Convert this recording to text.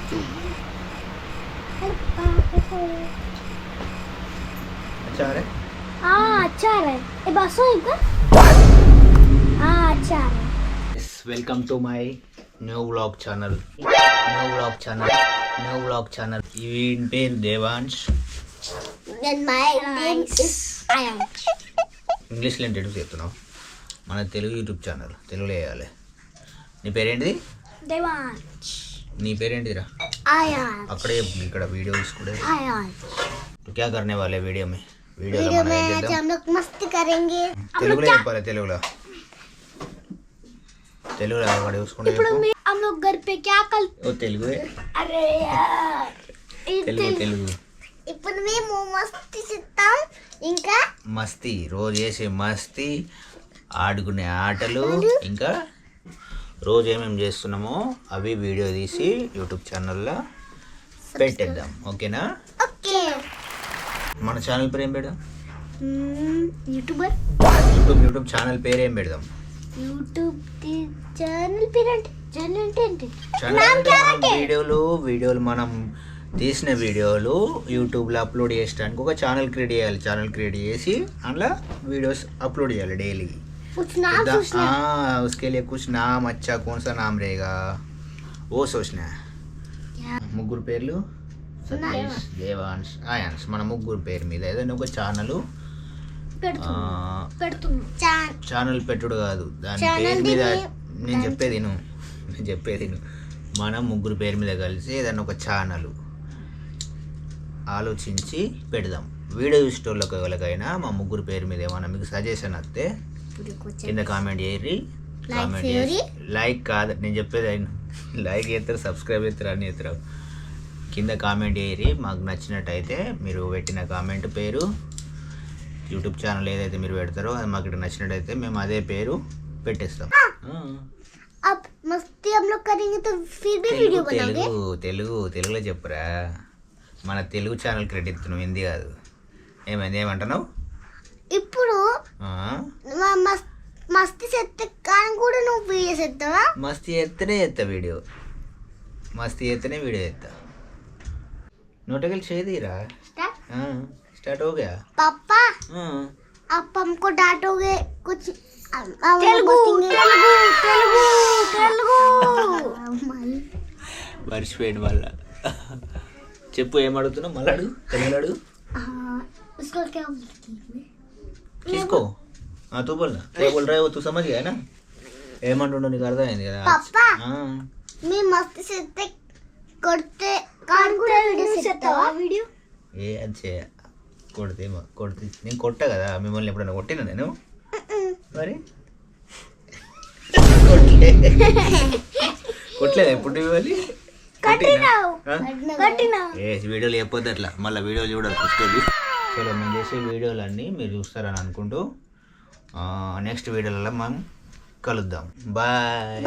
अच्छा है? हाँ अच्छा है ये बस हो इनका हाँ अच्छा है Welcome to my new vlog channel. ఈయన పేరు Devansh. then my name is Ayansh ఇంగ్లీష్లో ఇంట్రడ్యూస్ చేస్తున్నావు. మన తెలుగు యూట్యూబ్ ఛానల్ తెలుగులో వేయాలి. నీ పేరేంటిది? Devansh నీ పేరేంటిదిరా? Ayansh అక్కడే ఇక్కడ వీడియో తీసుకుంటే Ayansh तो क्या करने वाले वीडियो में वीडियो में आज हम लोग मस्ती करेंगे తెలుగులో చెప్పాలి. తెలుగులో అక్కడ చూసుకుంటే ఇప్పుడు हम लोग घर पे क्या कल ఓ తెలుగు अरे यार తెలుగు ఇప్పుడు మేము మస్తీ చేస్తాం ఇంకా మస్తీ రోజు చేసే మస్తీ ఆడుకునే ఆటలు ఇంకా రోజు ఏమేమి చేస్తున్నామో అవి వీడియో తీసి యూట్యూబ్ ఛానల్లో పెట్టేద్దాం. ఓకేనా? ఓకే మన ఛానల్ పేరు ఏం పెడదాం? యూట్యూబర్ యూట్యూబ్ ఛానల్ పేరు ఏం పెడదాం? యూట్యూబ్ ఛానల్ పేరు అంటే ఏంటి వీడియోలు మనం తీసిన వీడియోలు యూట్యూబ్లో అప్లోడ్ చేయడానికి ఒక ఛానల్ క్రియేట్ చేయాలి. ఛానల్ క్రియేట్ చేసి అందులో వీడియోస్ अपलोड చేయాలి డైలీ. उसके लिए कुछ नाम अच्छा कौन सा नाम रहेगा वो सोचना है. ముగ్గురు పేర్లు సతీష్, దేవాంశ్, ఆయాన్స్. మన ముగ్గురు పేరు మీద ఏదైనా ఒక ఛానల్ ఛానల్ పెట్టుడు కాదు, దాని పేరు మీద నేను చెప్పేది మనం ముగ్గురు పేరు మీద కలిసి ఏదైనా ఒక ఛానల్ ఆలోచించి పెడదాం. వీడియో చూసేటోళ్ళకి ఎవరికైనా మా ముగ్గురు పేరు మీద ఏమైనా మీకు సజెషన్ వస్తే కింద కామెంట్ చేయరి. కామెంట్ చేసి లైక్ కాదు నేను చెప్పేది అయినా లైక్ చేస్తారు, సబ్స్క్రైబ్ చేస్తారు, అన్నీ చేస్తారు. కింద కామెంట్ చేయరి. మాకు నచ్చినట్టయితే మీరు పెట్టిన కామెంట్ పేరు యూట్యూబ్ ఛానల్ ఏదైతే మీరు పెడతారో అది మాకు నచ్చినట్టయితే మేము అదే పేరు పెట్టేస్తాం. अब मस्ती हम लोग करेंगे तो फिर भी वीडियो बनाओगे తెలుగులో చెప్పురా. మన తెలుగు ఛానల్ క్రెడిట్ ఇస్తున్నావు, హిందీ కాదు. ఏమంటున్నావు? ఇప్పుడు మస్తీ చేస్తే కానీ కూడా నువ్వు వీడియో చేస్తావా? మస్తీ చేస్తేనే చేస్తా వీడియో చేస్తా. नोटगल छेदीरा स्टार्ट हो गया. पापा आप हमको डांटोगे कुछ तेलुगु మర్చిపోయాడు మళ్ళా. చెప్పు ఏం అడుగుతున్నావు? మళ్ళీ అడుగు, తెలుగులో అడుగు. उसको क्या किसको? हाँ तू बोल ना, क्या बोल रहा है वो तू समझ गया ना? ఏమంటుండో నీకు అర్థమైంది కదా? पापा मैं मस्ती से करते कान కూడా వీడియో చేస్తావా? వీడియో ఏ అచ్చే కొడితే నేను కొట్టా కదా మిమ్మల్ని. ఎప్పుడైనా కొట్టినా నేను? మరి కొట్టలేదు ఎప్పుడు మిమ్మల్ని? వీడియోలు చెప్పొద్దు అట్లా, మళ్ళీ వీడియోలు చూడాలి చూసుకోండి. చలో మేము చేసే వీడియోలన్నీ మీరు చూస్తారని అనుకుంటూ నెక్స్ట్ వీడియోలలో మనం కలుద్దాం. బాయ్.